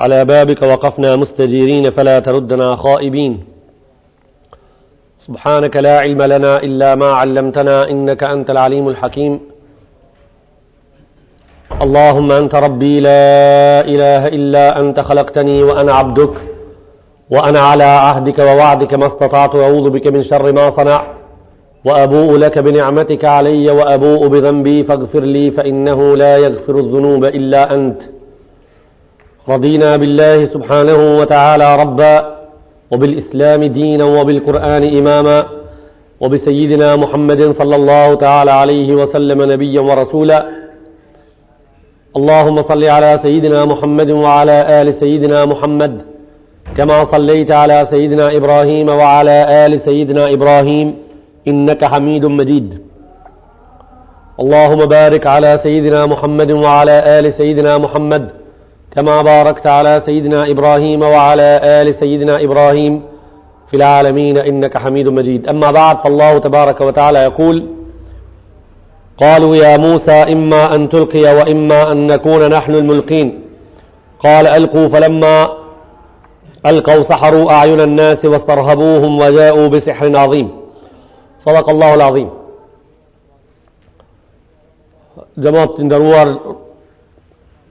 على بابك وقفنا مستجيرين فلا تردنا خائبين سبحانك لا علم لنا إلا ما علمتنا إنك أنت العليم الحكيم اللهم أنت ربي لا إله إلا أنت خلقتني وأنا عبدك وأنا على عهدك ووعدك ما استطعت أعوذ بك من شر ما صنعت وأبوء لك بنعمتك علي وأبوء بذنبي فاغفر لي فإنه لا يغفر الذنوب إلا أنت رضينا بالله سبحانه وتعالى ربا وبالإسلام دينا وبالقرآن إماما وبسيدنا محمد صلى الله تعالى عليه وسلم نبيا ورسولا اللهم صل على سيدنا محمد وعلى آل سيدنا محمد كما صليت على سيدنا إبراهيم وعلى آل سيدنا إبراهيم إنك حميد مجيد اللهم بارك على سيدنا محمد وعلى آل سيدنا محمد كما باركت على سيدنا إبراهيم وعلى آل سيدنا إبراهيم في العالمين إنك حميد مجيد أما بعد فالله تبارك وتعالى يقول قالوا يا موسى إما أن تلقي وإما أن نكون نحن الملقين قال ألقوا فلما ألقوا سحروا أعين الناس واسترهبوهم وجاءوا بسحر عظيم صدق الله العظيم جماعة ndëruar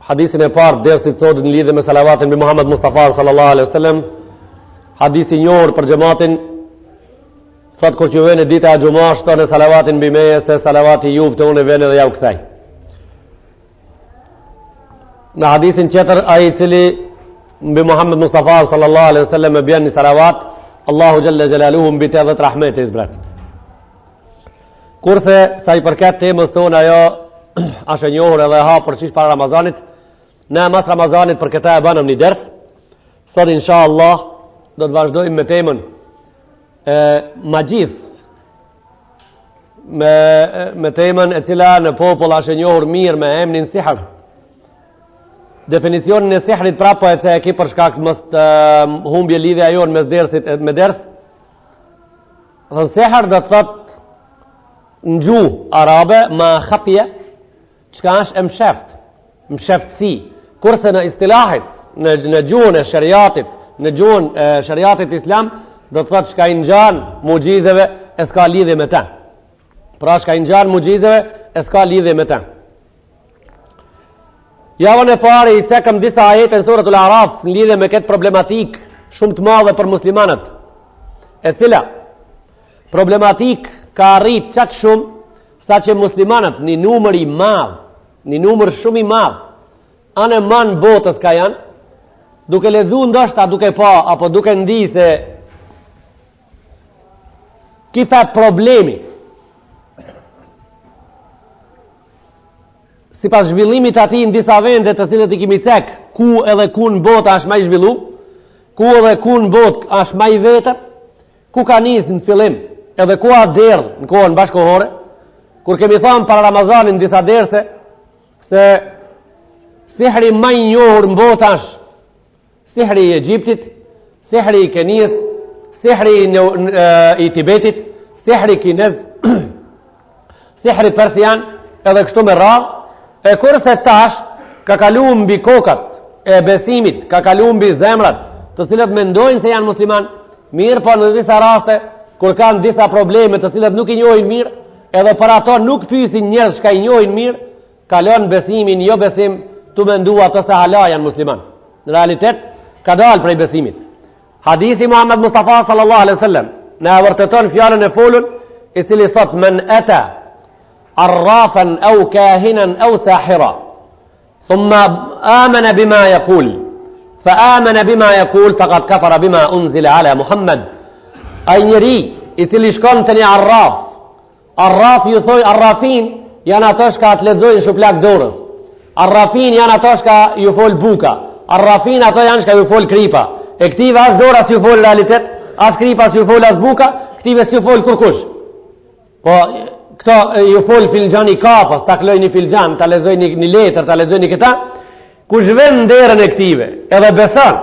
hadisin e parë dersit sot në lidhje me salavatin mbi Muhammed Mustafa sallallahu alaihi wasallam hadisi i njohur për xhamatin thot kur ju vjen dita e xumash tonë salavatin mbi meje se salavati juve tonë vjen edhe ja u kthej në hadisin tjetër ai i cili mbi Muhammed Mustafa sallallahu alaihi wasallam e bën salavat Allahu jalla jalaluhu mbi 80 rahmete zbrat kurse sa i përket temës tonë ajo është e njohur edhe ha për çish para Ramazanit. Ne mas Ramazanit për këtë e banëm një ders. Sot inshallah do të vazhdojmë me temën e magjis. Me temën e cila në popull është e njohur mirë me emrin sihr. Definicionin e sihrit prapo e që e ki për shkak mos të humbje lidhja jonë mes dersit me ders. Thon sihr do të thotë në gjuhë arabe ma khafje çka është e msheftësi kurse në istilahit në gjuhën e shariatit në gjuhën e shariatit islam do të thotë çka i ngjan mucizeve e s'ka lidhje me ta pra çka i ngjan mucizeve e s'ka lidhje me ta javën e parë i cekëm disa ajete në suratul Araf në lidhje me këtë problematik shumë të madhe për muslimanët e cila problematik ka arrit qatë shumë sa që muslimanët një numër i madh një numër shumë i madh anë man botës ka janë duke lexuar ndoshta duke pa apo duke ndi se kifa problemi sipas zhvillimit atij në disa vende të cilët i kemi cek ku edhe ku në botë është më i zhvilluar ku edhe ku në botë është më i vetëm ku ka nisë në fillim edhe ku a derdh në kohën bashkohore kur kemi thënë para Ramazanit në disa derse se sihri më i njohur në botë është sihri i Egjiptit, sihri i Kenijës, sihri i Tibetit, sihri kinez, sihri persian, edhe kështu me radhë, e kurse tash ka kaluar mbi kokat e besimit, ka kaluar mbi zemrat, të cilët mendojnë se janë musliman, mirë po në disa raste kur kanë disa probleme të cilët nuk i njohin mirë, edhe për ato nuk pyesin njerëz që i njohin mirë, kalon besimin, jo besim, tu mendua ato se hala janë musliman. Në realitet, ka dalë prej besimit. Hadisi Muhammed Mustafa sallallahu alaihi wasallam na vërteton fjalën e folën i cili thot men ata arrafan au kahinan au sahira thumma amana bima yaqul fa amana bima yaqul faqad kafara bima unzila ala Muhammad. Ai njeri i cili shkon te një arraf ju thoj arrafin janë ato që të lexojnë shuplak dorës. Arrafin janë ato që ju fol buka. Arrafin ato janë që ju fol kripa. E këtive as dora si ju fol realitet, as kripa si ju fol as buka, këtive si ju fol kurkush. Po këto ju fol filxhani kafas, ta kloj një filxhan, ta lexoj një letër, ta lexoj një këta. Kush vën derën e këtive, edhe beson,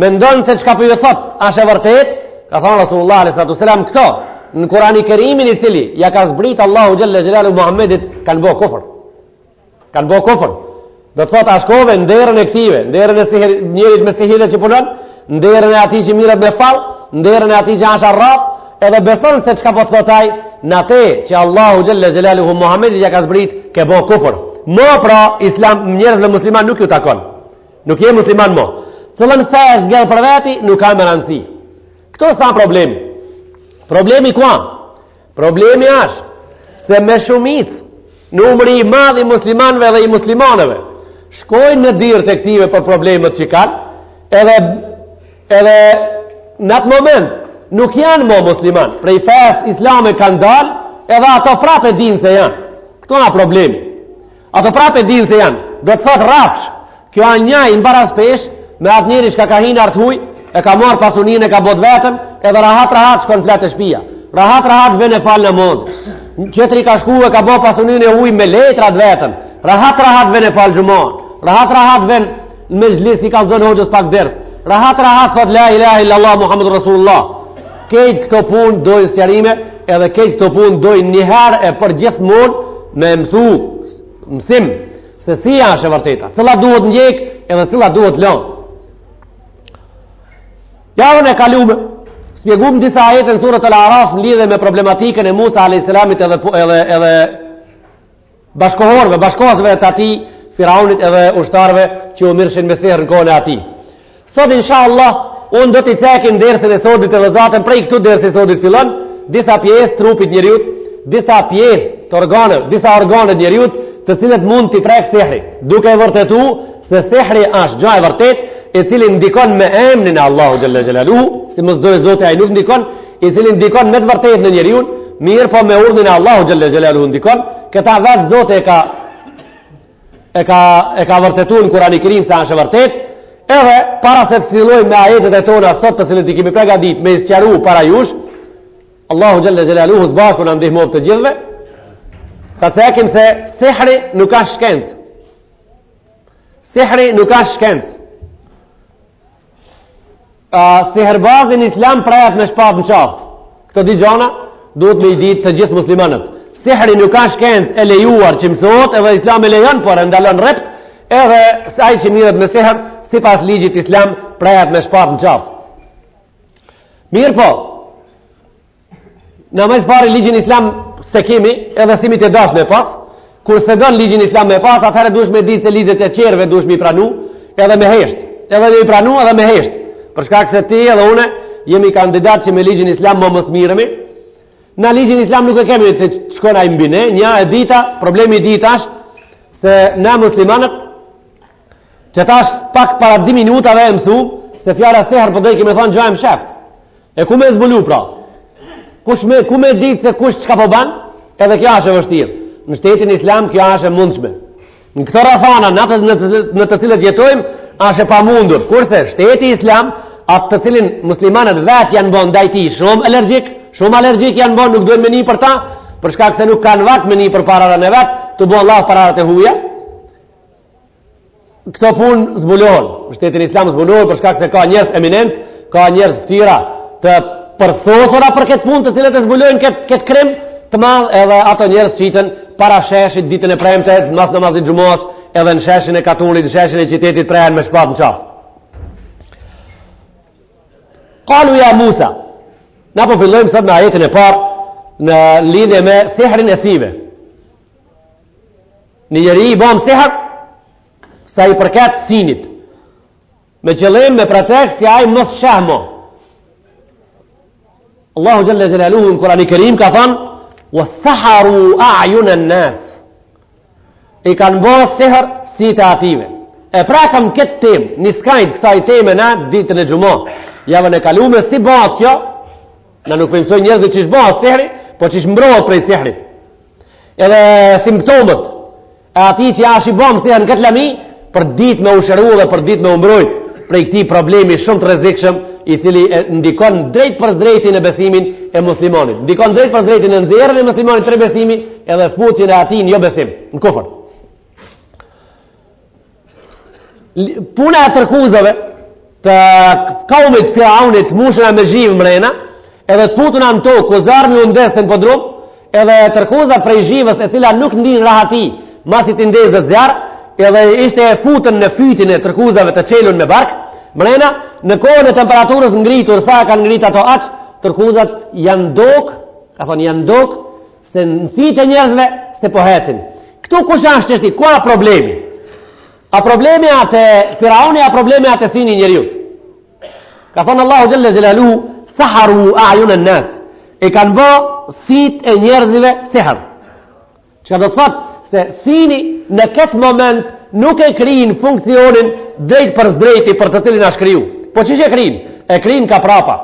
mendon se çka po ju thot, është e vërtet, ka thënë Rasulullah sallallahu alaihi wasallam këto në Kur'anin Kerimin i cili ja ka zbrit Allahu xhalla xhelalu Muhammedit kanë bë kufër. Kanë bë kufër. Do të thotë a shkove në derën e këtive, në derën e njerit me sihire që punon, në derën e atij që mirët me fall, në derën e atij që është arraf, edhe beson se çka po thotaj në atë që Allahu xhalla xhelaluhu Muhamedi ja ka zbrit ke bo kufër. Mo pra islam njerëzve musliman nuk ju takon. Nuk je musliman mo. Cëllën fe zgjell për veti nuk ka më rëndësi. Këto sa problemi. Problemi ku? Problemi është se me shumicë numri i madh i muslimanëve dhe i muslimanëve shkojnë në dirë të këtive për problemet që kanë, edhe në atë moment nuk janë mo musliman, prej fes islame kanë dalë, edhe ato prape dinë se janë. Këto nga problemi. Ato prape dinë se janë. Do të thotë rafsh, kjo a njaj në baraspesh, me atë njeri shka ka hinë arthuj, e ka marë pasunin e ka bot vetëm, edhe rahat shkon fletë e shpia. Rahat vene falë në mozë. Qetri ka shku e ka bo pasunin e huj me letrat vetëm. Rahat vene falë gjumon. Rahat vene me zhlis i ka zonë hoqës pak ders. Rahat thot la ilaha illallah Muhammed Rasulullah. Kejt këto pun dojnë sjarime, edhe kejt këto pun dojnë njëherë e për gjithmonë me mësim, se si janë e vërteta, cëla duhet njek edhe cëla duhet lënë. Javën e kalume, spjegum disa ajete në surët Al-Araf në lidhe me problematikën e Musa a.s. edhe bashkohësve të ati, Firaunit edhe ushtarve që u mirshin me sehër në kohën e ati. Sot inshallah unë do t'i cekin dersin e sodit edhe zatën, prej këtu dersi e sodit fillon, disa pjesë trupit njeriut, disa pjesë të organët, disa organet njeriut, të cilët mund t'i prek sehri, duke e vërtetu se sehri është gjë e vërtet, i cili ndikon me emnin e Allahu xhalla xhelaluhu, si mos dojë Zoti ai nuk ndikon, i cili ndikon me të vërtet në njeriun, mirë po me urdhën e Allahu xhalla xhelaluhu ndikon, këta vetë Zoti e ka vërtetuar në Kur'anin e Kerim se është e vërtet. Edhe para se të fillojmë me ajetet e tona sot të cilët i kemi përgatitur me sqaru para jush, Allahu xhalla xhelaluhu zbashku na ndihmoft të gjithëve. Ta cekim se sihri nuk ka shkencë. Sihri nuk ka shkencë. Siherbazin islam prajet me shpat në qafë. Këto di gjona duhet me i ditë të gjithë muslimanët. Sihri nuk ka shkencë e lejuar që mësohet, edhe islam e lejon, por e ndalon rept, edhe saj që mirët me siher, si pas ligjit islam, prajet me shpat në qafë. Mirë po, në mes pari ligjin islam se kemi, edhe simi të dash me pas, kur se don ligjin islam me pas, atëherë dush me ditë se ligjet e qerve dush me i pranu, edhe me hesht, edhe me i pranu edhe me hesht, për shkak se ti edhe une jemi kandidat që me ligjin islam më mos mirëmi. Në ligjin islam nuk e kemi të shkona i mbine, një e dita, problemi i dita është se na muslimanët që ta është pak para 10 minutave e mësu se fjara seher për dojke me thonë gjojmë sheft. E ku me zbulu pra? Ku me ditë se kush qka po ban? Edhe kja është e vështirë. Në shtetin islam kja është e mundshme. Në këtë rafana, në të cilët jetojmë, është e pa mundur. Kurse shteti islam, atë të cilin muslimanët vetë janë bon dajti shumë allergjik janë bon, nuk dojnë me një për ta, për shkak se nuk kanë vakt me një për pararën e vetë, të bo Allah pararët e huja. Këto punë zbulohen, në shtetin islam zbulohen për shkak se ka njerëz eminent, ka njerëz ftira të përsosura për këtë punë të cilët e zbulojnë këtë krim të madh, edhe ato njerëz qiten para sheshit ditën e premte, mas namazit xhumos, edhe në sheshin e Katunit, në sheshin e qytetit prehen me shpat në qafë. Qalu ya Musa. Na po fillojmë sot me ajetin e parë në lidhje me sihrin e sive. Një njeri i bëm sihr sa i përket sinit, me qëllim me pretekst si ai mos shahmo. Allahu xhalla xhelaluhu në Kur'anin e Kerim ka thënë wasaharu a'yuna an-nas. I kanë bërë sihr si të ative. E prakëm këtë temë, një skajt kësaj teme na ditën e xumah. Javën e kalume si bëhet kjo? Na nuk pëmsoj njerëzit që shbohat sihri, po që shmbrohet prej sihrit. Edhe simptomët e ati që ashtë i bom sihr në këtë lami, për dit me usheru dhe për dit me umbrojt prej këti problemi shumë të rrezikshëm, i cili ndikon drejt për drejtin e besimin e muslimonit. Ndikon drejt për drejtin e nxjerrjen e muslimonit tre besimi, edhe futjen e atij në jo besim, në kufër. Puna e tërkuzave të kaumit Firaunit mushën me zhivë mrena, edhe të futuna në tokë, ku zarmi u ndestën podrum, edhe tërkuza prej zhivës e cila nuk ndin rahati, masi të ndezët zjarë, edhe ishte e futën në fytin e tërkuzave të qelun me bark, mrena, në kohën e temperaturës ngritur, sa kanë ngrit ato aq, tërkuzat janë dok, ka thonë janë dok, se në sytë e njerëzve se po hecin. Këtu kush është çështi, ku ka problemi? A problemi atë Firauni, a problemi atë sini njeriut? Ka thonë Allahu xhalla xhelaluhu, saharu a'yun an-nas. E kanë bë sytë e njerëzve sehr. Çka do të thotë se sini në këtë moment nuk e krijin funksionin drejt për zdrejti për të cilin është kriju. Po çish e krijin? E krijin ka prapa.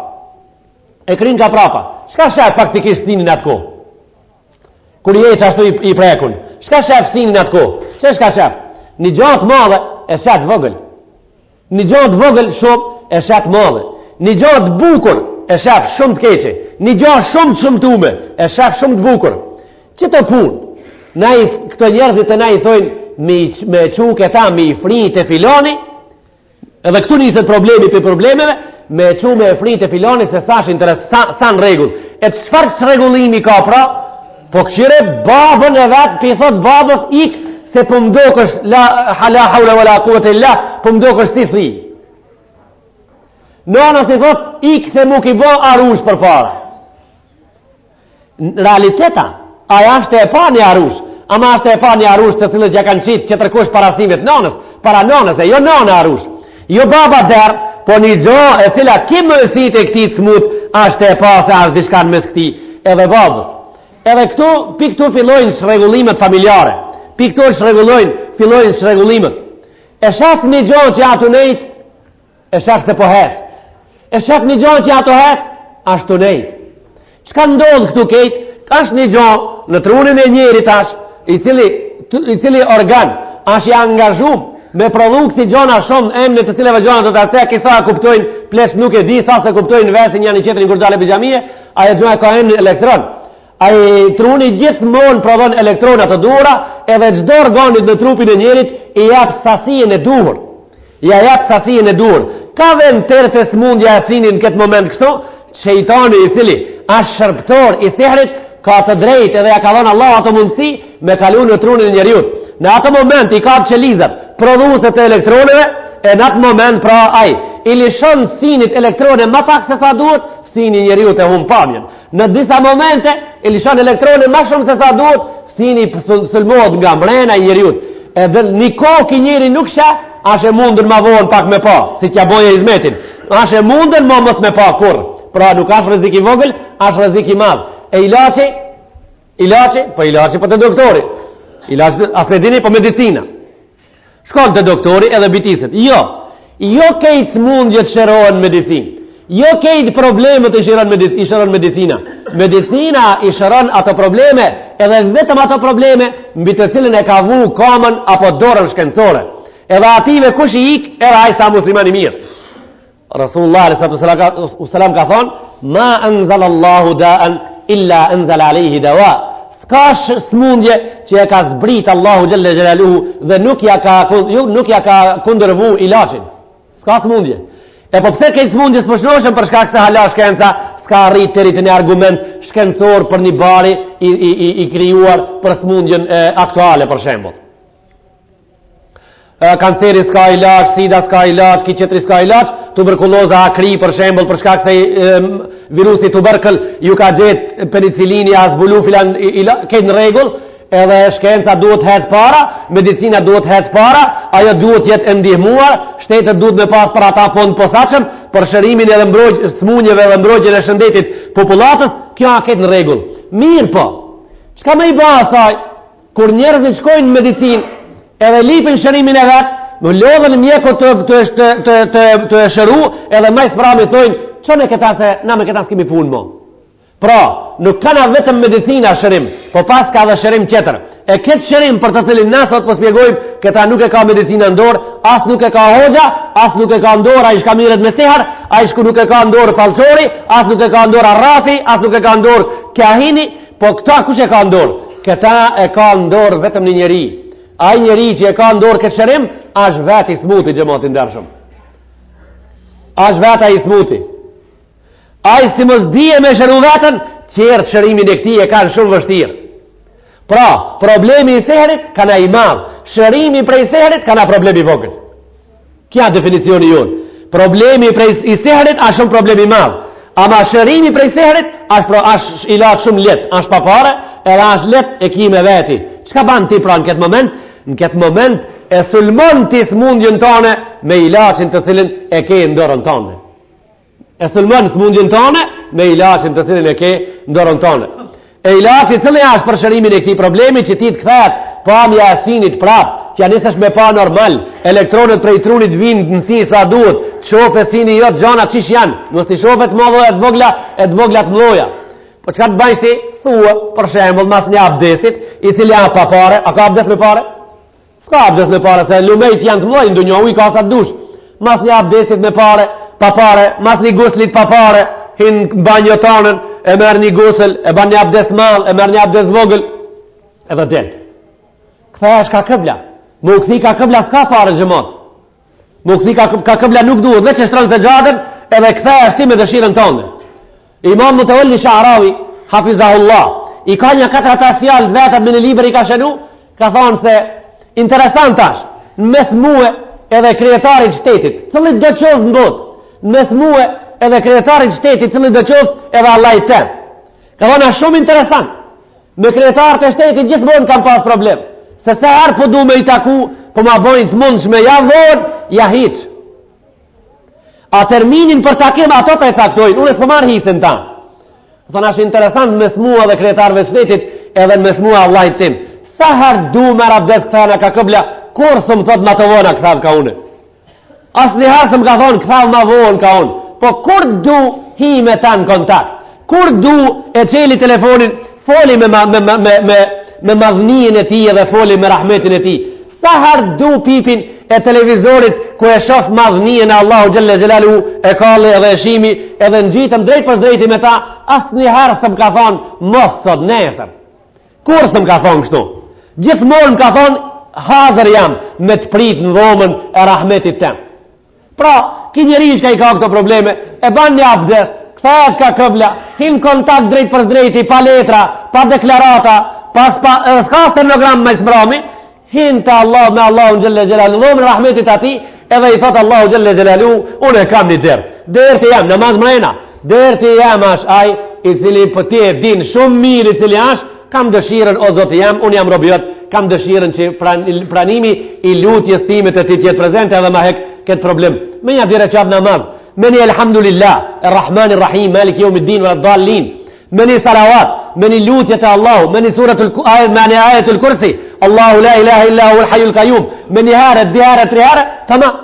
E krijin ka prapa. Çka shef faktikisht sinin atë kohë? Kur jetë ashtu i prekun. Çka shef sinin atë kohë? Ç'ka shef? Një gjatë madhe e shat vogël. Një gjatë vogël shumë e shat madhe. Një gjatë bukur e shef shumë të keqe. Një gjatë shumë të shëmtume e shef shumë të bukur. Që të punë? Këto njerëzit e na i thojnë me quke ta me i frinjit e filoni, edhe këtu niset problemi për problemeve, me qu me frinjit e filoni se sa është interesan regull. E çfarë çrregullimi ka pra? Po këshire babën e vetë për i thot babës ik se po mdokësh la hawla wala quwwata illa po mdokësh si thri. Nona si thot ik se mu ki bo arush për para. Në realiteta aja është e pa një arush, ama është e pa një arush të cilët ja kanë qitë që tërkush parasimet nonës, para nonës e jo nonë arush, jo baba derë, po një gjo e cila ki mësit e këti të smut, është e pa se është dishkan mës këti edhe babës. Edhe këtu, pi këtu fillojnë shregullimet familjare, pi këtu fillojnë shregullimet. E shef një gjo që ato nejt, e shef se po hec. E shef një gjo që ato hec, ashtu nejt. Çka ndodh këtu kejt? Është një gjo në trunin e njeri tash, i cili organ është i angazhum me prodhuk si gjona shumë emne të cileve gjona të të atëse, kisa kuptojnë, plesh nuk e di sa se kuptojnë vesin janë i qetërin kur dale bijamie, ajo gjona ka emne elektron. Ai truni gjithmonë prodhon elektrona të duhura, edhe çdo organit në trupin e njerit i jap sasinë e duhur. Ja jap sasinë e duhur. Ka vend tërë të smundja e sinin në këtë moment kështu, shejtani i cili është shërptor i sihrit, ka të drejtë edhe ja ka dhënë Allah ato mundësi me kalu në trunin e njeriut. Në ato moment i ka qelizat, prodhuese të elektroneve, e në atë moment pra ai i lishon sinit elektrone më pak se sa duhet, sini njeriut e hum pamjen. Në disa momente i lishon elektrone më shumë se sa duhet, sini sulmohet nga mbrena i njeriut. Edhe një kokë i njeri nuk sheh, ashe mundën ma vonë pak me pa, si t'ja boje izmetin. Ashe mundën ma mos me pa kur. Pra nuk ashtë rrezik i vogël, ashtë rrezik i madh. E ilaçi, po ilaçi po të doktori. Ilaçi as medini po medicina. Shkon te doktori edhe bitiset. Jo kejt smundjet shërohen medicinë. Jo kejt problemet i shëron medicina. Medicina i shëron ato probleme, edhe vetëm ato probleme mbi të cilën e ka vu kamën apo dorën shkencore. Edhe ative kush i ik, edhe ai sa musliman i mirë. Rasulullah sallallahu ka thonë, ma anzalallahu da'an illa anzala alayhi dawa. S'ka smundje që e ka zbrit Allahu xhalla xhelaluhu dhe nuk ja ka kundërvu ilaçin. S'ka smundje. E po pse këto smundje s'pështrohen për shkak se hala shkenca s'ka arrit deri te një argument shkencor për një bari i krijuar për smundjen aktuale për shembull. Kanceri s'ka ilaç, sida s'ka ilaç, kiçetri s'ka ilaç, tuberkuloza akri për shembull për shkak se virusi tuberkul ju ka gjetë penicilini as bulu filan këtë në rregull, edhe shkenca duhet hec para, medicina duhet hec para, ajo duhet jetë ndihmuar, shtetet duhet me pas për ata fond posaçëm për shërimin edhe smundjeve dhe mbrojtjen e shëndetit popullatës, kjo a këtë në rregull. Mirë po. Çka më i bë asaj kur njerëzit shkojnë në medicinë edhe lipin shërimin e vetë, më lodhen mjekot të shëru, edhe më sprami thojnë, çone këta se na me këta s'kemi punë mo. Pra, nuk kana vetëm medicina shërim, po pas ka dhe shërim tjetër. E këtë shërim për të cilin na sot po spjegojmë, këta nuk e ka medicina në dorë, as nuk e ka hoxha, as nuk e ka në dorë ai shka miret me sihar, ai shku nuk e ka në dorë fallçori, as nuk e ka në dorë arrafi, as nuk e ka në dorë kahini, po këta kush e ka në dorë? Këta e ka në dorë vetëm një njeri. Ai njeri që e ka në dorë këtë shërim, është vetë i smuti xhamatin ndershëm. Është vetë i smuti. Ai si mos dije me shëru vetën, qertë shërimin e këtij e kanë shumë vështirë. Pra, problemi i seherit kana i madh, shërimi prej seherit kana problemi i vogël. Kja definicioni jonë. Problemi i seherit është shumë problemi i madh. Ama shërimi prej seherit është ilaç shumë lehtë, është pa parë, edhe është lehtë e ki me veti. Çka ban ti pra në këtë moment? Në këtë moment e sulmon ti smundjen tone me ilaçin të cilin e ke në dorën tone. E sulmon smundjen tone me ilaçin të cilin e ke në dorën tone. E ilaçi cili është për shërimin e këtij problemi që ti të kthehet pamja e sinit prap, që ja nisesh me pa normal, elektronet prej trunit vinë në si sa duhet, të shofe sini jot gjana qish janë, mos ti shofe të mëdha e të vogla të mëdha. Po çka të bëjsh ti? Thua, për shembull, mas një abdesit, i cili janë pa pare, a ka abdes me pare? S'ka abdes me pare, se lumejt janë të mëdha, ndonjë ujë ka sa dush. Mas një abdesit me pare, pa pare, mas një guslit pa pare, hin banjotanën, e merr një gusël, e ban një abdes madh, e merr një abdes vogël, edhe del. Kthehesh ka këbla. Më u kthi ka këbla s'ka parë xhamat. Më u kthi ka këbla nuk duhet, veç e shtron se xhatën, edhe kthehesh ti me dëshirën tënde. Imam Mutawalli Sha'rawi, hafizahullah, i ka një 4-5 fjalë vetë me në libër i ka shënu, ka thonë se interesant është, në mes muë edhe krijetarit shtetit, cili do qoftë në botë, në mes muë edhe krijetarit shtetit, cili do qoftë edhe Allah i tem. Ka thonë është shumë interesant. Me krijetarët e shtetit gjithmonë kam pas problem. Se herë po du me i taku, po ma bojnë të mundshme, ja vonë, ja hiq. A terminin për takim ato për e caktojnë, unë s'po marrë hisën ta. Thonë është interesant mes mua dhe krijetarëve të shtetit, edhe mes mua Allah i tim. Sa herë du me rabdes këthana ka këbla, kur së më thot ma të vona këthav ka une. Asë një herë së më ka thonë këthav ma vonë ka unë. Po kur du hi me ta në kontakt, kur du e qeli telefonin, foli me madhënijin e ti edhe foli me rahmetin e ti. Sa herë du pipin e televizorit ku e shof madhënijin e Allahu Gjelle Gjelalu e kalli edhe e shimi edhe në gjitëm drejt për drejti me ta, asë një herë së më ka thonë mos sot nesër. Kur së më ka thonë kështu? Gjithmonë më ka thonë hazër jam me të prit në dhomën e rahmetit tem. Pra, ki njeri shka i ka këto probleme, e ban një abdes, këthajet ka këbla, hin kontakt drejt për drejti, pa letra, pa deklarata, s'ka stenogram me smrami, hin të Allah me Allahu Gjelle Gjelalu, dhomën rahmetit ati, edhe i thot Allahu Gjelle Gjelalu, unë e kam një dërë. Dërë të jam, në mazë mrejna, dërë të jam është aj, i cili për ti e din shumë mirë i cili është, kam dëshirën o zotë jam, unë jam robjot, kam dëshirën që pranimi i lutjes timit e ti tjetë prezente edhe ma hek këtë problem. Me një dhire qatë namaz, me një elhamdulillah, Ar-Rahman Ar-Rahim, Malik Yawmiddin wa Ad-Dallin, me një salawat, me një lutje të Allahu, me një ajetul kursi, Allahu la ilaha illa hu al-hayyul qayyum, me një herë, 2 herë, 3 herë, tamam.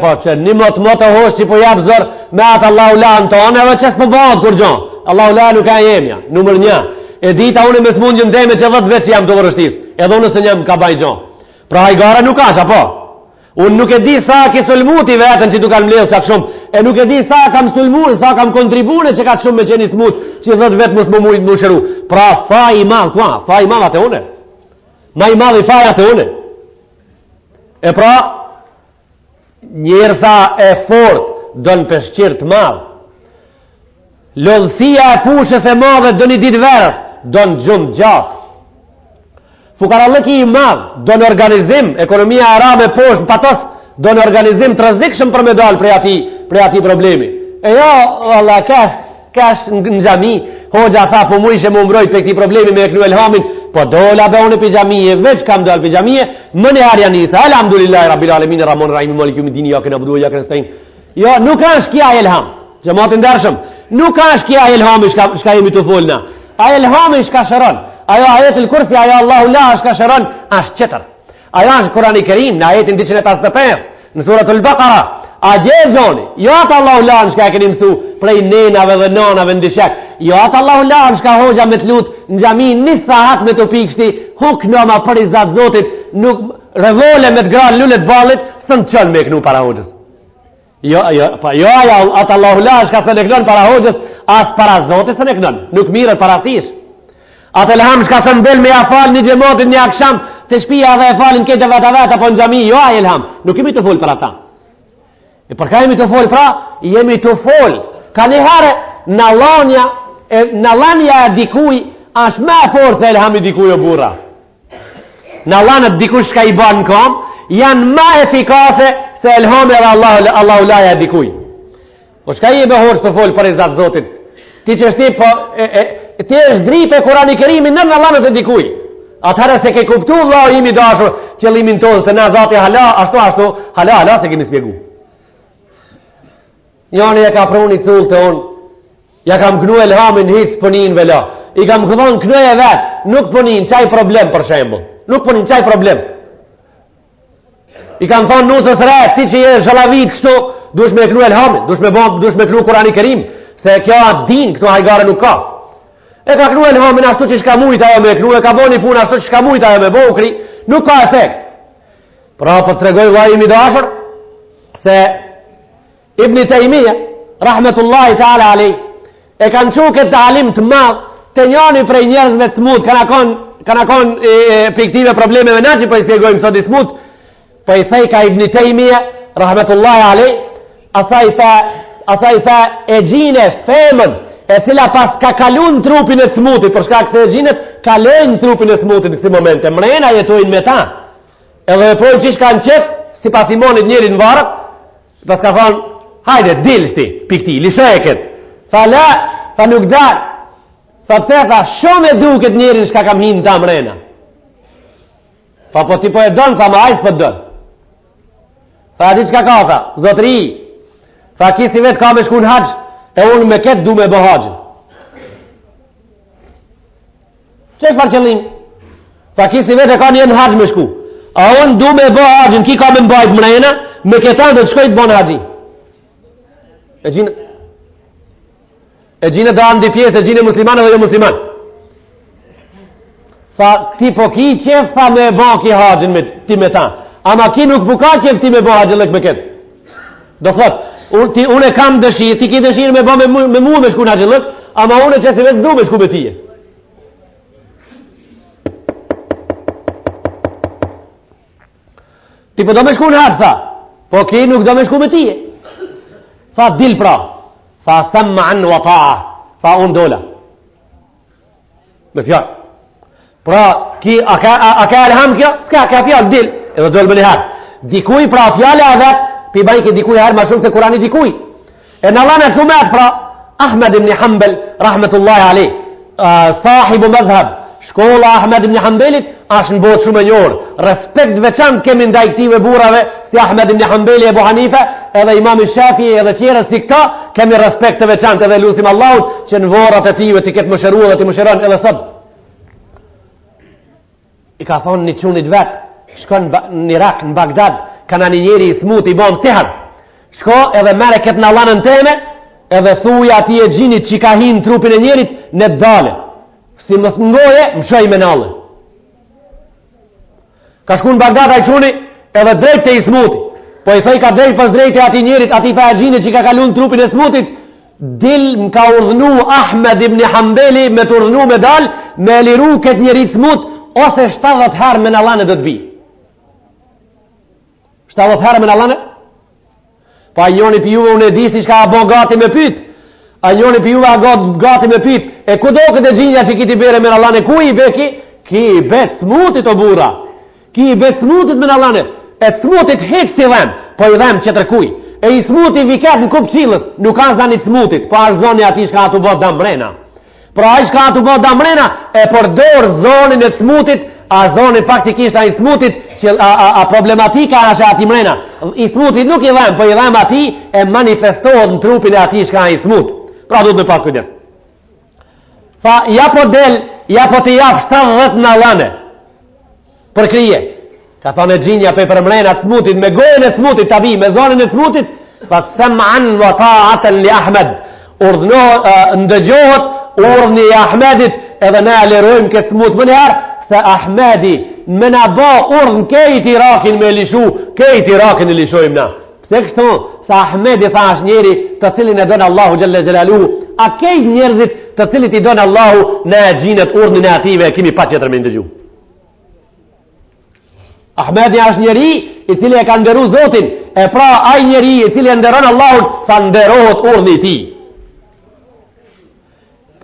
Po që një motë hosh që po jabë zërë me atë Allahu la në tonë, edhe qësë po bëhat kur gjonë. Allahu la nuk ka jemja, numër 1. E dita unë me smundjën teme që 10 veç jam të vërështis, edhe unë së njëm ka baj gjonë. Pra hajgara nuk asha, apo? Unë nuk e di sa ki sulmuti vetën që tu kanë mledhë qatë shumë, e nuk e di sa kam sulmuti, sa kam kontribune që ka të shumë me qeni smut, që 10 vetë mësë më mujtë më shëru. Pra fa i madhë, kua? Fa i madhë atë une. Ma i madhë i fa atë une. E pra, njërsa e fort do në peshqirë të madhë, lodhësia e fushës e madhe do një ditë verës, do në gjumë gjatë. Fukarallëki i madhë do në organizim, ekonomia arabe poshtë në patos, do në organizim të rëzikshëm për me dalë prej ati problemi. E jo, Allah, kash në gjami, hoxha tha, po mu ishe më umbroj për këti problemi me e kënu elhamin, po dola be unë për gjamije, veç kam dalë për gjamije, më në harja njësa, alhamdulillahi, rabbil alamin, Ramon Rahim, Malik Yawmiddin, ja këna budu, ja këna stajnë. Jo, nuk është kja elham, gjamatin dërshëm, nuk është kja elhami shka jemi të folna. A elhami shka shëron, ajo ajetul kursi, ajo Allahu la shka shëron, është qëtër. Ajo është Kurani Kerim, në ajetin 185, në suratul Baqara, a gjithë gjoni, jo atë Allahu la shka e keni mësu prej nenave dhe nanave në dishek, jo atë Allahu la shka hoxha me të lutë në gjami një sahat me të pikështi, huk nëma për i zatë zotit, nuk revole me të gra lullet balit, së në të qënë me kënu para hoxhës. Jo, atë Allahu la shka se në kënon para hoxhës, as para zotit se në kënon, nuk mirët parasish. Atë elham shka se ndel me ja falë një gjemotit një aksham të shpia dhe e falin këtë veta po në gjami, jo a elham, nuk jemi të folë për ata. E përka jemi të folë pra, jemi të folë, ka një hare në lanja e dikuj është me forë se elhami dikuj o burra. Në lanët dikush shka i banë në kam, janë ma efikase se elhami edhe Allahu laja dikuj. Po shka i e behorës për folë për i zatë zotit? Ti që shti, ti është dripe Kurani Kerimi në lanët e dikuj. Atëherë se ke kuptu vlau imi dashur qëllimin tonë se na zati hala, ashtu, hala se kemi spjegu. Njani e ka pruni cullë të unë, ja kam kënu elhamin hitës pënin vela, i kam këdhon kënu e vetë, nuk pënin qaj problem për shembull, nuk pënin qaj problem. I kam thonë nusës rejtë, ti që je zhalavit kështu, dush me kënu elhamin, dush me kënu Kurani Kerim, se kjo atë din, këtu hajgare nuk ka. E ka kënu elhamin ashtu që shka mujta jo me kënu, e ka boni pun ashtu që shka mujta jo me bokri, nuk ka efekt. Pra po të tregoj vajimi dashur, se Ibn Tejmija, rahmetullahi ta'ala alej, e kanë që këtë talim të madhë të njani prej njerëzve të smut, kanë akon piktive problemeve na që po i spjegojmë sot i smut, po i thej ka Ibn Tejmija, rahmetullahi alej, asaj tha e gjine femën, e cila pas ka kalun trupin e smutit, përshka këse e gjinët kalojnë trupin e smutit në kësi momente, mrena jetojnë me ta, edhe e pojnë qish kanë qef, si pas imonit njëri në varët, pas ka thonë, hajde, dilë shti, pikti, lishe e këtë. Tha la, tha nuk dalë. Tha pse, tha shumë e duket njerin shka kam hinë ta mrena. Tha po ti po e donë, tha ma ajsë po të donë. Tha ati qka ka, tha, zotëri, tha kisi vetë ka me shku në haqë, e unë me ketë du me bë haqën. Qesh par qëllim? Tha kisi vetë e ka një në haqë me shku. A unë du me bë haqën, ki ka me mbajt mrena, me këtan dhe të shkojt bon haqë. E gjinë do andi pjesë, e gjinë musliman dhe jo musliman. Tha, ti po ki qef, tha me ban ki haqin ti me ta. Ama ki nuk po ka qef ti me ban haqin lëk me këtë. Do thot, unë e kam dëshirë, ti ki dëshirë me ban me mu me shku në haqin lëk, ama unë e që se vetë zdu me shku me tije. Ti po do me shku në haqin, tha, po ki nuk do me shku me tije. Tha dil pra, tha sam'an wa ta'a, tha unë dola. Me fjallë. Pra, a ka elham kjo? Ska, ka fjallë, dil. Edhe dole me njëherë. Dikuj pra fjallë a vetë, pi bajke dikuj herë ma shumë se Kurani dikuj. E në lanë e thumet pra, Ahmed ibn Hanbel, rahmetullahi alej, sahibu madhhab, shkolla Ahmed ibn Hanbelit, ashtë në botë shumë e njërë. Respekt veçant kemi ndaj këtive burave, si Ahmed ibn Hanbeli, Ebu Hanife, edhe imam Shafi, edhe tjere si këta, kemi respekt të veçant edhe lusim Allahut, që në vorat e tive ti ketë mëshëru dhe ti mëshëron edhe sot. I ka thonë një qunit vetë, shkon në Irak, në Bagdad, kana një njeri i smut i bom sihar. Shko edhe mere ketë në lanën teme, edhe thuja ati e gjinit që ka hinë trupin e njerit, në dale. Si mës ngoje, më shoj me nalë. Ka shku në Bagdad a i quni, edhe drejt të i smuti. Po i thej ka drejt pas drejt e ati njerit, ati fa e gjinit që ka kalun trupin e smutit, dil më ka urdhnu Ahmed ibn Hanbeli me të urdhnu me dal, me liru këtë njerit smut, ose 70 herë me në lane dhe të bi. 70 herë me në lane? Pa njoni për juve unë e dishti shka a bo gati me pyt. A njoni për juve a gati me pyt. E ku do këtë gjinja që ki ti bere me në lane? Ku i beki? Ki i bet smutit o bura. Ki i bet smutit me në lane. E të smutit hek si dhem, po i dhem qëtër kuj. E i smutit viket në kup qilës, nuk ka zanit smutit, po është zoni ati shka atu bot dambrena. Pra a shka atu bot dambrena, e përdor zonin e të smutit, a zonin faktikisht a i smutit, që a problematika është ati mrena. I smutit nuk i dhem, po i dhem ati e manifestohet në trupin e ati shka i smut. Pra du të me pas kujdes. Tha, ja po del, ja po të jap 70 në lane. Për krije. Ka thonë e gjinja pe për mrena të smutit, me gojën e të smutit, të vi, me zonin e të smutit, fa të sam'an wa ta'atan li Ahmed. Ndëgjohet urdhni i Ahmedit, edhe ne alerojmë këtë smut më njëherë, se Ahmedi me na ba urdhën kejt Irakin me lishu, kejt Irakin e lishojmë na. Pse kështu, se Ahmedi tha është njeri të cilin e donë Allahu Gjelle Gjelaluhu, a kejt njerëzit të cilit i donë Allahu, ne e gjinët urdhën e ative, e kimi pa qëtër me ndëgju. Ahmedi është njeri i cili e ka nderu Zotin, e pra ai njeri i cili e nderon Allahun, sa nderohet urdhni i tij.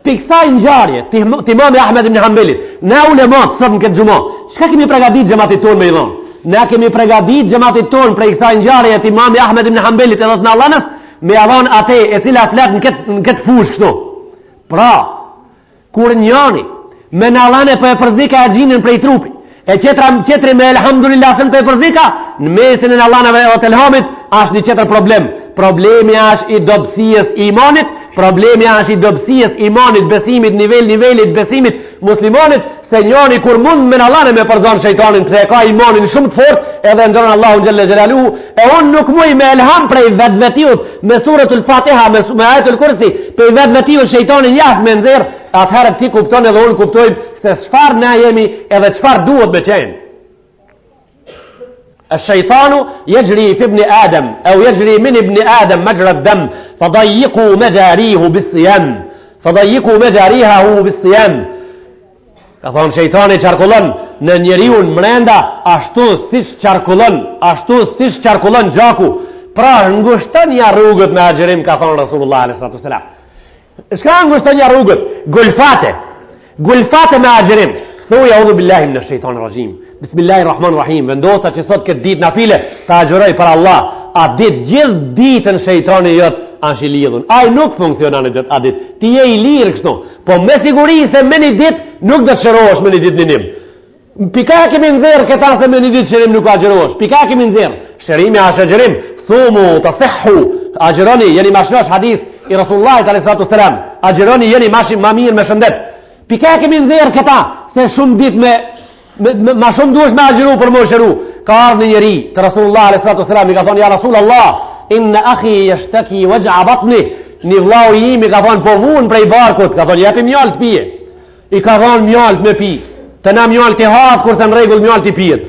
Piksa ngjarje, Imam Ahmed ibn Hanbelit, na ulemat sot në këtë xhumë. Çka kemi përgatitur xhamatit ton me i dhon? Na kemi përgatitur xhamatit ton për kësaj ngjarje të Imam Ahmed ibn Hanbelit edhe në Allahnas me avon atë e cila flet në këtë fushë kështu. Pra, kur njëri me në Allahne për e përzika e gjinën prej trupi, e qetri me elhamdulillah sën për e përzika, në mesin e në Allahne o të elhamit, është një qetër problem. Problemi është i dobësijës imanit, problemi është i dobësijës imanit, besimit, nivelit besimit muslimonit, se njëri kur mund me në Allahne me përzon shejtanin, pëse e ka imanin shumë të fort, edhe në gjërën Allahu Gjelle Gjelaluhu, e unë nuk muj me elham prej vetëvetiut, me suratul Fatiha, me ajetul Kursi, prej vetëvetiut shejtanin jashtë me nëzirë, atëherë ti kupton edhe unë kuptojmë se çfarë na jemi edhe çfarë duhet me qenë. الشيطان يجري في ابن آدم أو يجري من ابن آدم مجرى الدم فضيقوا مجاريه بالصيام فضيقوا مجاريه بالصيام. Ka thonë shejtani qarkullon në njeriun mrenda ashtu siç qarkullon gjaku. Pra ngushton ja rrugët me agjerim, ka thonë Rasulullah sallallahu alaihi wasallam. Shka ngushton ja rrugët? Gulfate me agjerim. Thuaj audhu billahi minash shaitanir rajim. Bismillahirrahmanirrahim. Vendosa që sot këtë ditë nafile ta agjeroj për Allah. A ditë gjithë ditën shejtani jot është i lidhur. Ai nuk funksionon në atë ditë. Ti je i lirë kështu. Po me siguri se me një ditë nuk do të shërohesh me një ditë ninim. Pika kemi nxjerr këta se me një ditë shërim nuk agjerohesh. Pika kemi nxjerr. Shërimi është agjerim. Sumu tasihhu. Agjeroni jeni mashnosh hadith i Rasullullah sallallahu alaihi wasallam. Agjeroni jeni ma mirë me shëndet. Pika kemi nxjerr këta se shumë ditë ma shumë duhesh me agjeru për më shëru. Ka ardhur një njeri te Rasulullah sallallahu alaihi wasallam i ka thonë ja Rasulullah inna akhi yashtaki waj'a batni. Një vllau i imi ka thonë po vuan prej barkut, ka thonë japi mjalt pije. I ka thonë mjalt me pi. Të na mjalt i hat kurse në rregull mjalt i pijet.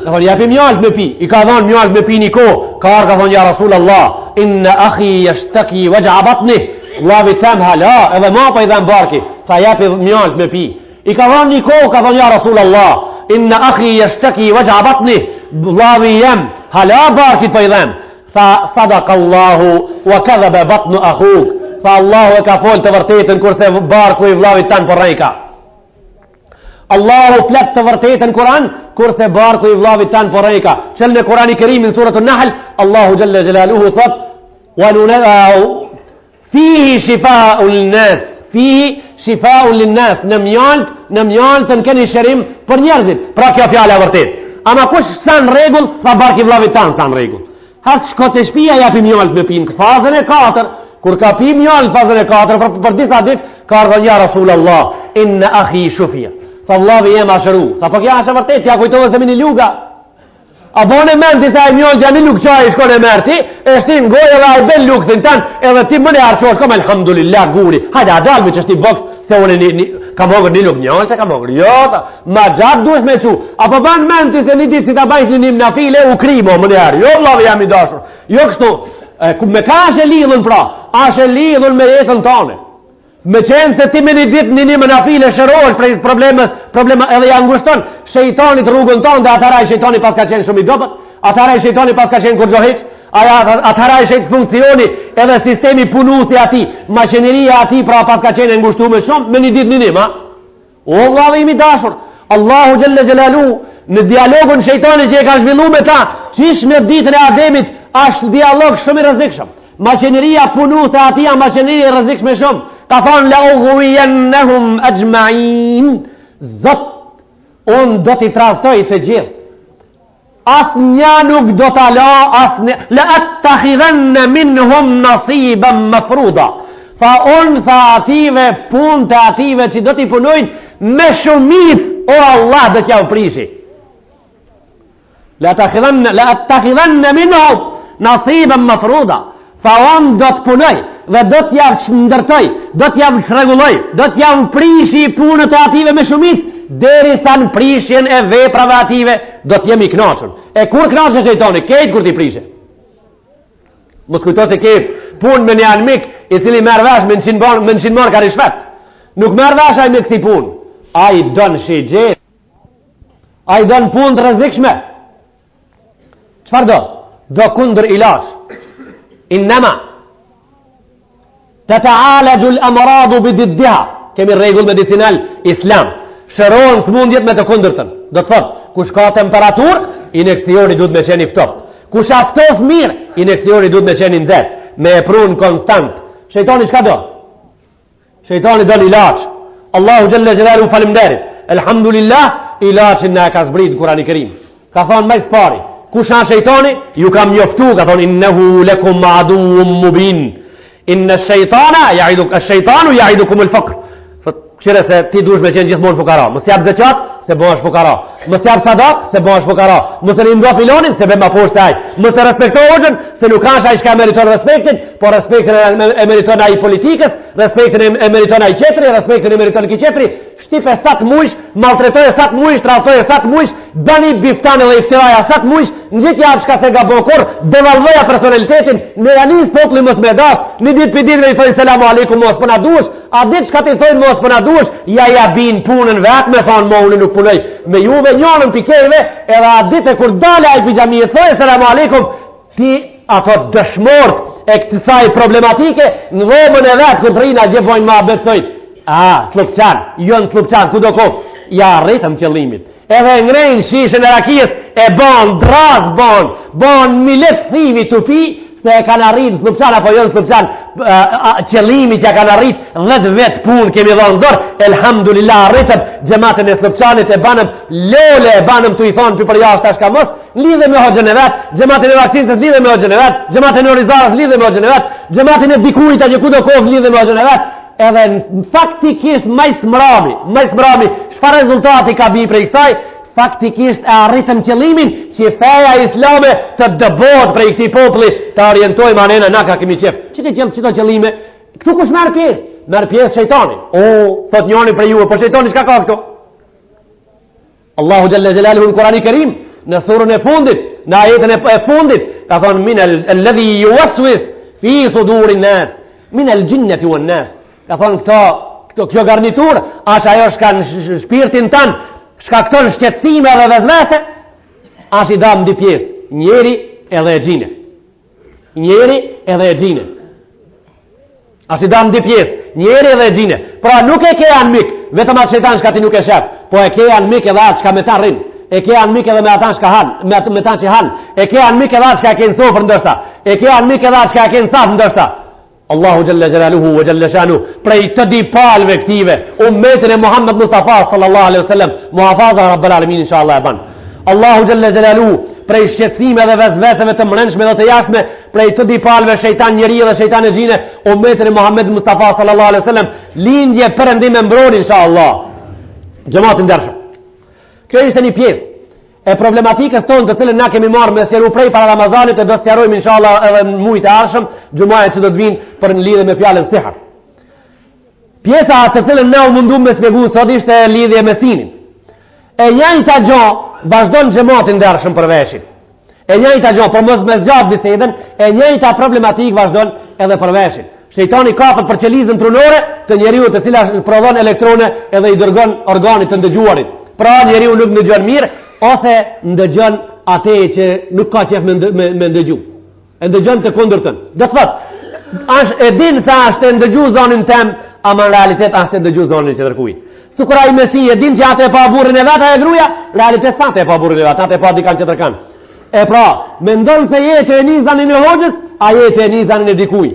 Ka thonë japi mjalt me pi. I ka thonë mjalt me pi një kohë. Ka thonë ja Rasulullah inna akhi yashtaki waj'a batni. Vllavi tam hala edhe mapa i dhan barki. Tha japi mjalt me pi. I ka thonë një kohë, ka thonë ja Rasulullah inna akhi yashtaki waj'a batni. Vllavi jam hala barkit po i dhan. Tha sadakallahu wa kadhaba batnu akhuk. Tha Allahu e ka fol të vërtetën kurse barku i vllavit tan po rrejka. Allahu flet të vërtetën Kur'an kurse barku i vllavit tan po rrejka. Çel në Kur'ani Kerim në suratul Nahl Allahu Jalla Jalaluhu thot wa nunau fihi shifaa'un lin-nas fihi shifaa'un lin-nas. Në mjaltën keni shërim për njerëzit. Pra kjo fjalë e vërtet. Ama kush sa në rregull, tha barku i vllavit tan sa në rregull. Has shko të shtëpia japi mjalt me pinë fazën e 4. Kur ka pi mjalt fazën e 4 për disa ditë ka ardhur ja Rasulullah inna akhi shufia. Tha vllavi jem ashëru. Tha po kjo është e vërtetë, ja kujtova se mini luga. A bone mend disa mjalt janë luk çaj shkon e merti, e shtin gojë edhe ai bën luksin tan, edhe ti më ne arçosh kom elhamdulillah guri. Hajde a dal me çështi boks se unë kam hogër një luk mjalt, kam hogër. Jo, ma gjat duhesh me çu. Apo ban mend ti se një ditë si ta bësh në nim nafile u krimo më ne ar. Jo vllavi jam i dashur. Jo kështu. Me ka është e lidhën pra, është e lidhën me jetën tane. Me qenë se ti me një ditë një më nafile shërosh prej problema edhe ja ngushton shejtanit rrugën tonë dhe atëraj shejtani pas ka qenë shumë i dobët, atëraj shejtani pas ka qenë kur gjoheq, atëraj shejt funksioni edhe sistemi punusi ati, maqeneria ati pra pas ka qenë ngushtu me shumë, me një ditë një ma. O vllavi imi dashur, Allahu Jalla Jalalu në dialogun shejtani që e ka zhvillu me ta, qish në ditën e Ademit, është dialog shumë i rrezikshëm. Maqeneria punuese aty janë maqeneri e rrezikshme shumë. Ka thonë la ughwiyannahum ajma'in. Zot, unë do t'i tradhtoj të gjithë. Asnjë nuk do ta la attakhidhanna minhum nasiban mafruda. Tha unë tha ative punë të ative që do t'i punojnë me shumicë, o Allah do t'ja u prishi. La attakhidhanna minhum nasiban mafruda. Tha unë do të punoj dhe do t'ja ndërtoj, do t'ja rregulloj, do t'ja prishi punët e ative me shumicë, derisa në prishjen e veprave ative do t'jemi kënaqur. E kur kënaqesh shejtani, këtë kur ti prishe. Mos kujto se ke punë me një anmik i cili merr vesh me 100 mark ka rishvet. Nuk merr vesh ai me kësi punë. Ai don shigje. Ai don punë të rrezikshme. Çfarë do? Do kundër ilaç. Innama Tata'alaju al-amradu bididdiha. Kemi rregull medicinal islam. Shërohen smundjet me të kundërtën. Do të thotë, kush ka temperaturë, injeksioni duhet me qenë i ftoftë. Kush aftof mirë, injeksioni duhet me qenë i nxehtë, me e prun konstant. Shejtani çka do? Shejtani do ilaç. Allahu xhalla xhelalu falemnderit. Elhamdulillah, ilaçin na ka zbrit Kurani i Kerim. Ka thonë më së pari, kush është shejtani? Ju kam njoftu, ka thonë innahu lakum aduwwun mubin. Inna ash-shaytana ya'idukum al-faqr. Qire se ti dush me qenë gjithmonë fukara. Mos jap zeqat, se bëhesh fukara. Mos jap sadak, se bëhesh fukara. Mos e ndo filonin, se bën më poshtë se ai. Mos e respekto hoxhën, se nuk ka ai që meriton respektin, por respektin e meriton ai politikës, respektin e meriton ai qetri, respektin e meriton ki qetri. Shtipe sa të mujsh, maltretoje sa të mujsh, traftoje sa të mujsh, bani biftan edhe iftiraja sa të mujsh, nxitja çka se gabon kur, devalvoja personalitetin, në janis populli mos me dash, një ditë për ditë i thoi selamu aleikum mos po na dush, a ditë çka ti thojnë mos po na dush, ja bin punën vet me thon mo unë nuk punoj me juve njënën pikeve, edhe a ditë kur dale ai pijami i thoi selamu aleikum, ti ato dëshmort e kësaj problematike në dhomën e vet kur trina gjë vojnë ma betsojnë. Slupçan, jo në slupçan, ku do kohë, ja rritëm qëllimit. Edhe ngrejnë shishën e rakijës, e bon, dras bon milet thimi të pi, se e kanë arrit slupçan, apo jo në slupçan, qëllimit që kanë arrit, 10 vetë pun kemi dhonë zorë, elhamdulillah, arritëm gjematën e slupçanit, e banëm lole, e banëm të i thonë për jashtë ashka mos, lidhe me hoxhën e vetë, gjematën e vakcinës lidhe me hoxhën e vetë, gjematën e orizarës lidhe me hoxhën e vetë, gjematën e dikujta që ku do kohë lidhe me hoxhën e vetë, edhe faktikisht maj smrami, çfarë rezultati ka bi prej kësaj? Faktikisht e arritëm qëllimin që feja islame të dëbohet prej këtij populli, të orientojmë anena na ka kemi qef. Çka qëllime? Këtu kush merr pjesë? Merr pjesë shejtani. Thot njëri prej juve, po shejtani çka ka këtu? Allahu xhalla xhelaluhu në Kur'anin e Kerim, në surën e fundit, në ajetën e fundit, ka thonë min alladhi yuwaswis fi sudurin nas, min al-jinnati wan nas. Ka thonë kjo garnitur, është ajo shka në shpirtin tanë, shkakton shqetësime dhe vezvese, është i damë dy pjesë, njeri edhe e gjine. Njeri edhe e gjine. Është i damë dy pjesë, njeri edhe e gjine. Pra nuk e ke anë mik, vetëm atë shetan shka ti nuk e shef, po e ke anë mik edhe atë shka me ta rrinë, e ke anë mik edhe me ata shka hanë, me ta që hanë, e ke anë mik edhe atë shka e ke në sofrë ndoshta, e ke anë mik edhe atë shka e ke në safë ndoshta. Allahu Jalla Jalaluhu wa Jalla Shanu prej të di palve këtive ummetin e Muhammed Mustafa sallallahu alaihi wasallam muhafaza rabbal alamin inshallah e ban. Allahu Jalla Jalaluhu prej shqetësime dhe vezveseve të mbrëmshme dhe të jashtme prej të di palve shejtan njeri dhe shejtan e xhine ummetin e Muhammed Mustafa sallallahu alaihi wasallam lindje perëndim e mbrojnë inshallah. Xhamat ndershëm. Kjo ishte një pjesë e problematikës tonë të cilën na kemi marrë me sjeru prej para Ramazanit e do sjarojmë inshallah edhe në mujt e ardhshëm, xhumaja që do të vinë për në lidhje me fjalën sihr. Pjesa të cilën na u mundum me shpjegu sot ishte lidhje me sinin. E njëjta gjë vazhdon xhamatin ndershëm për veshin. E njëjta gjë, por mos me zgjat bisedën, e njëjta problematikë vazhdon edhe për veshin. Shejtani kapet për qelizën trunore të njeriu të cila prodhon elektrone edhe i dërgon organit të ndëgjuarit. Pra njeriu nuk ndëgjon mirë ose ndëgjon atë që nuk ka qef me ndëgju. E ndëgjon të kundërtën. Do të thotë, e din se është e ndëgju zonin tem, ama në realitet është e ndëgju zonin që tërkuj. Sukura i Mesi e din që atë e pa burrin e vetë e gruaja, realitet sa të e pa burrin e vetë, atë e pa dikan që tërkan. E pra, mendon se jetë e nizanin e hoxhës, a jetë e nizanin e dikuj.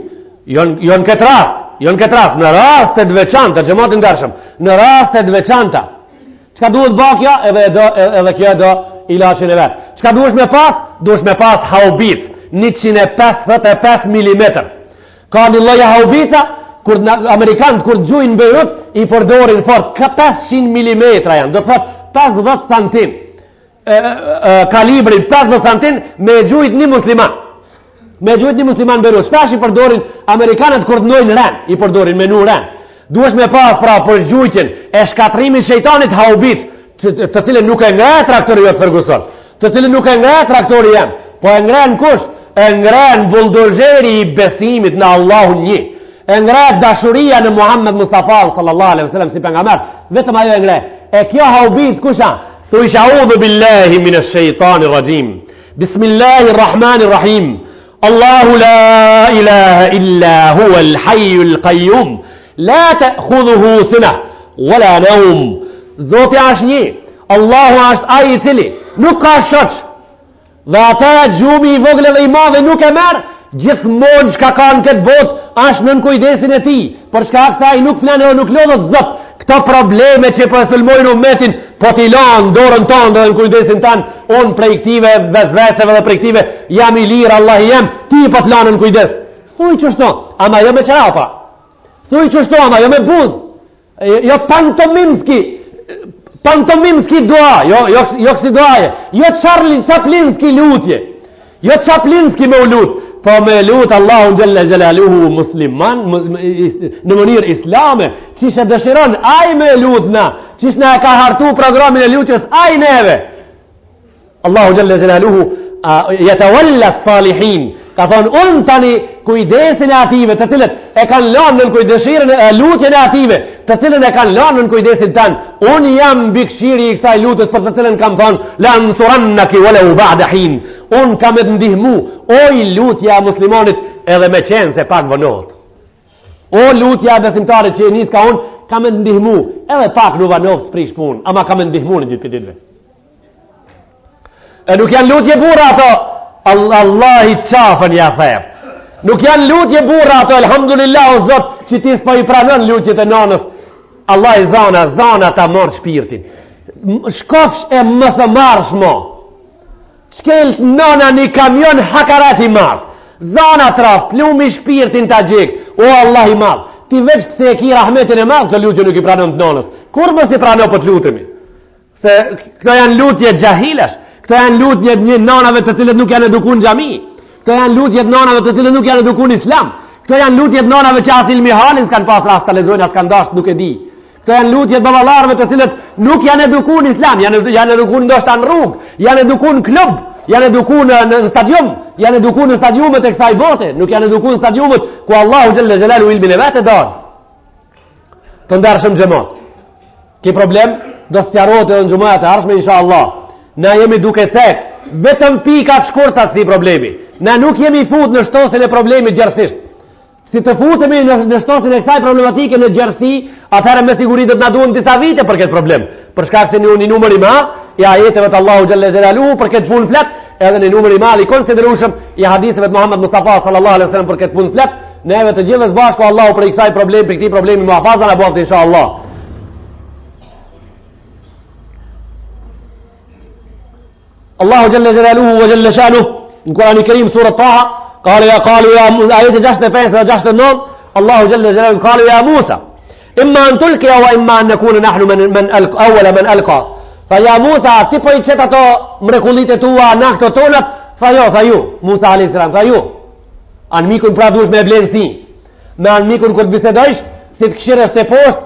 Jo në këtë rast, në rastet veçanta, xhamatin ndershëm, në rastet veçanta. Çka duhet bakja edhe kjo do ilaçin e vet. Çka duhesh me pas? Duhesh me pas haubic 155 mm. Ka një lloj haubica kur amerikanët kur gjujnë Beirut i përdorin fort 500 mm janë. Do thotë 50 cm. Kalibri 50 cm me gjujt një musliman. Me gjujt një musliman Beirut. Shpesh i përdorin amerikanët kur dënojnë ren, i përdorin me nu ren. Duhesh me pas pra për gjujtjen e shkatrimit shejtanit haubic, të cilën nuk e ngre traktori jot Ferguson, të cilën nuk e ngre traktori jam, po e ngren kush? E ngren buldozheri i besimit në Allahun një. E ngre dashuria në Muhammed Mustafa sallallahu alaihi wasallam si pejgamber, vetëm ajo e ngre. E kjo haubic kusha? Thuaj a'udhu billahi minash shaitanir rajim. Bismillahir rahmanir rahim. Allahu la ilaha illa huwa al-hayyul qayyum la ta'khudhuhu sinah wala nawm. Zoti është një, Allahu është ai I cili nuk ka shoq. Dhe ata gjumi I vogël dhe I madh nuk e merr, gjithmonë çka ka në këtë botë është nën kujdesin e tij. Për shkak se ai nuk flan dhe nuk lodhet Zot. Këto probleme që po sulmojnë umetin, po t'i lanë dorën tonë dhe në kujdesin tanë, unë prej këtive vezveseve dhe prej këtive jam I lirë, Allah I jem, ti po t'lanë në kujdes. Thuj qështo, ama jo me qrapa. Thuj qështo, ama jo me buz. Jo pantomimski dua, jo kësi duaje. Jo Chaplinski lutje. Jo Chaplinski me u lutë. Po me lutë Allahun Gjelle Gjelaluhu musliman, në mënirë islame, qish e dëshiron, aj me lutë na, qish ne ka hartu programin e lutjes, aj neve. Allahu Gjelle Gjelaluhu jetawalla salihin, ka thonë unë tani kujdesin e ative, të cilët e kanë lanë në kujdeshirin e lutjen e ative, të cilën e kanë lanë në kujdesin tanë, unë jam bikshiri I kësaj lutës për të cilën kam thonë, la nësurannaki wala u ba'da hin, unë kam e të ndihmu, o I lutja muslimonit edhe me qenë se pak vënohet. O lutja besimtarit që njës ka unë, kam e të ndihmu, edhe pak nuk vënohet s'prish punë, ama kam e ndihmu në gjithë pëtitve. E nuk janë lutje bura ato, Allah I qafën ja theft. Nuk janë lutje bura ato, elhamdulillah o Zot, që ti s'po I pranon lutjet e nanës. Allah I zana ta morë shpirtin. Shkofsh e mësë marsh mo. Shkelt nana një kamion hakarat I marë. Zana traf, plumi shpirtin ta gjek. O Allah I madh, ti veç pse e ki rahmetin e madh, të lutje nuk I pranon të nanës. Kur mos I pranon po të lutemi? Se këto janë lutje gjahilash. Këto janë lutje një nanave të cilët nuk janë edukun xhami. Këto janë lutje nanave të cilët nuk janë edukun islam. Këto janë lutje nanave që as ilmi halin s'kan pas rast ta lexojnë as kanë dashur nuk e di. Këto janë lutje baballarëve të cilët nuk janë edukun islam, janë edukun ndoshta në rrugë, janë edukun në klub, janë edukun në stadium, janë edukun në stadiumet e kësaj bote, nuk janë edukun në stadiumet ku Allahu Gjelle Gjelalu ilmin e vetë don. Të ndershëm xhamat. Ki problem do sqarohet edhe në xhumat e ardhshme inshallah. Na jemi duke cek vetëm pikat shkurta të këtij problemi. Na nuk jemi fut në shtosën e problemit gjerësisht. Si të futemi në shtosën e kësaj problematike në gjerësi, atëherë me siguri do të na duhen disa vite për këtë problem. Për shkak se një numër I madh I ajeteve të Allahu Gjelle Gjelaluhu për këtë punë flet, edhe një numër I madh I konsiderueshëm I haditheve të Muhammed Mustafa sallallahu alaihi wasallam për këtë punë flet, neve të gjithë së bashku Allahu për kësaj problemi, për këtij problemi muhafaza na bëft inshallah. Allahu Gjelle Gjelaluhu wa Gjelle Shanuh në Kurani Kerim surat Taha قالوا يا آيات 65 و 69 الله جل جلاله قالوا يا موسى إما أن تلقي وإما أن نكون نحن أول من ألقى فيا موسى ti po I qet ato mrekullitë tua na këto tonat tha ju Musa alayhis salam tha ju anmikun pra duhesh me blensi me anmikun kur bisedojsh si të këshirësh te poshtë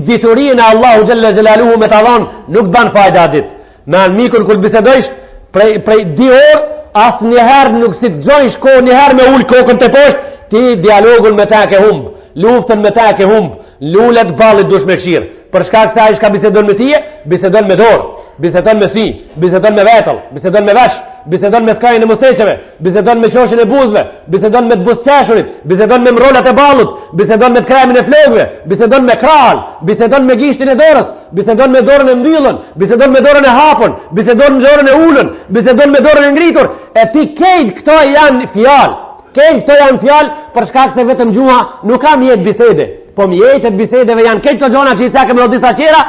diturinë e Allahu Gjelle Gjelaluhu me ta dhon nuk ban fajda dit me anmikun kur bisedojsh prej 2 orë as njëherë nuk si të gjojnë shko njëherë me ullë kokën të poshtë, ti dialogun me ta ke humbë, luftën me ta ke humbë, lullet balit dush me këshirë. Për shkak se a ishka bisedon me tije, bisedon me dorë, bisedon me sy, bisedon me vetëll, bisedon me vesh, bisedon me skajnë e musteqeve, bisedon me qoshin e buzve, bisedon me të busqeshurit, bisedon me mrollat e balut, bisedon me të kremin e flogve, bisedon me kral, bisedon me gishtin e dorës, bisedon me dorën e mbyllën, bisedon me dorën e hapën, bisedon me dorën e ulën, bisedon me dorën e ngritur, e ti kejt këto janë fjalë. Kejt këto janë fjalë për shkak se vetëm gjuha nuk ka mjet bisede, po mjetet bisedeve janë kejt këto gjona që I cakëm në disa qera,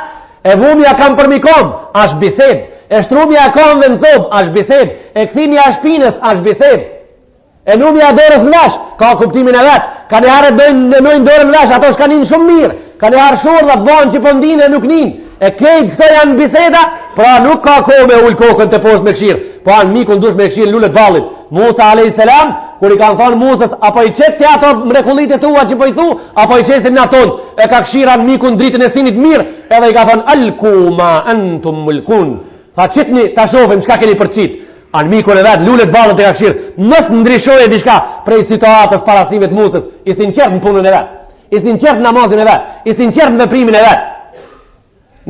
e vumja kam për mikom, është bised, e shtrumja kam dhe në sob, është bised, e këthimja shpinës, është bised, e numja dorës në vesh, ka kuptimin e vetë, ka njëherë dojnë dorën në vesh, ato shka njën shumë mirë, ka njëherë shurë dhe banë që pëndinë e nuk njën, e kejt këto janë biseda, pra nuk ka kohë me ullë kokën të poshtë me këshirë, po anë mikun dush me këshirë lullet balit. Musa a.s. Kur I kanë thonë Musës, apo I qetë të ato mrekullit e tua që po I thu, apo I qesim në aton, e ka këshira në mikun dritën e sinit mirë, edhe I ka thonë, alku ma antum mulkun, tha qitni, ta shofim, shka keni për qitë, anë mikun e vetë, lullet balit e ka këshirë, nësë ndryshoje diçka prej situatës parasimit Musës, I sinqert në punën e vetë, I sinqert në namazin e vetë, I sinqert në veprimin e vetë.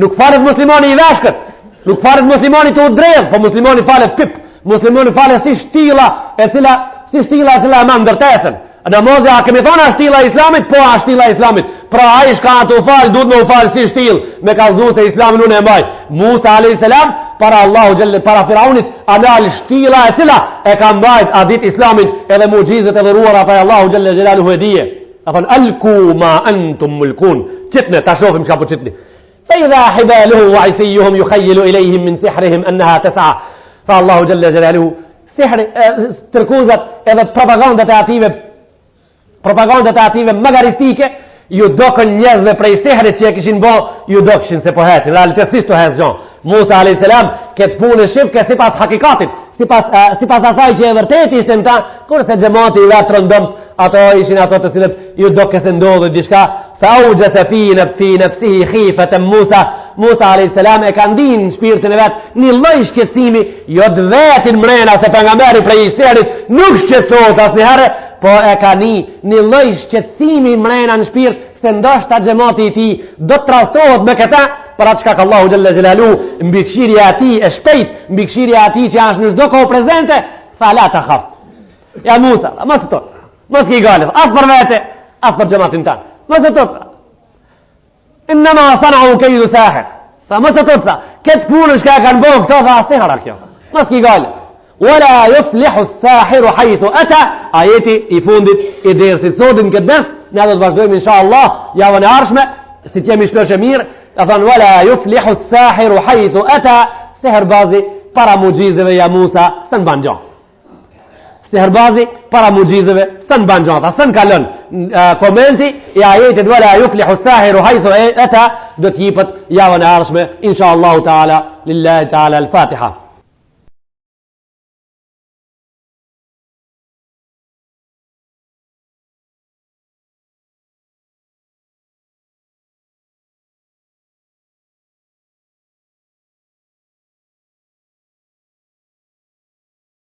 Nuk falet muslimani I veshkët, nuk falet muslimani të udrejt, po muslimani falet pip, muslimani falet si shtila e cila si shtilla e cila e ma ndërtesën. Namazja, a kemi thonë a shtilla e islamit? Po, a shtilla e islamit. Pra a i shka të ufalë, du të me ufalë si shtill, me kalzu se islamin unë e maj. Musa a.s. para Allahu Gjelle, para Firaunit, anal shtilla e cila e ka mbajt a dit islamin edhe mugjizet edhe ruara pa Allahu Gjelle Gjelalu e dije. A thonë, alku ma antum mulkun. Qitne, ta shofim shka po qitni. فإذا حبالهم وعصيهم يخيل إليهم من سحرهم أنها تسعى فالله جل جلاله سحر تركوزت edhe propagandat e ative magaristike ju dokën njerëzve prej sehrit që e kishin bo ju dokëshin se po hecin realitesisht të hec gjon. Musa a.s. këtë punë shifke si pas hakikatit si pas asaj që e vërtet ishte në ta kurse gjemati i vetë rëndëm ato ishin ato të cilët ju dokës e ndodhë dishka فأوجس في نفسه خيفة Musa a.s. e ka ndinë në shpirtin e vetë një lloj shqetësimi jo të vetin mrena se pejgamberi prej serit nuk shqetësohet asnjëherë po e ka një lloj shqetësimi mrena në shpirt se ndoshta xhamati i tij do të tradhtohet me këtë për atë çka ka Allahu xhalla xhelalu mbikëqyrja e tij e shpejt mbikëqyrja e tij që është në çdo kohë prezente fala takhaf ja Musa mos të mos ke galë as për vete as për xhamatin tan mos të إنما صنعوا كيد ساحر فما ستطلع كتبون شكا كان بوك توضع سحر الكيو مسكي قال ولا يفلح الساحر حيث أتى آياتي يفوندت إدير ستسودن كالدرس نادل باشدوهم إن شاء الله يا وانا عرشمة ستيامي شلو شمير أظن ولا يفلح الساحر حيث أتى سحر بازي para mujizeve ja Musa sën ban gjon Siherbazi para mujizeve sën ban gjon ta sën kalon komenti i ajetit wala yuflihu sahiru haythu ata do të jepet javën e ardhshme insha Allah taala lillahi taala al-Fatiha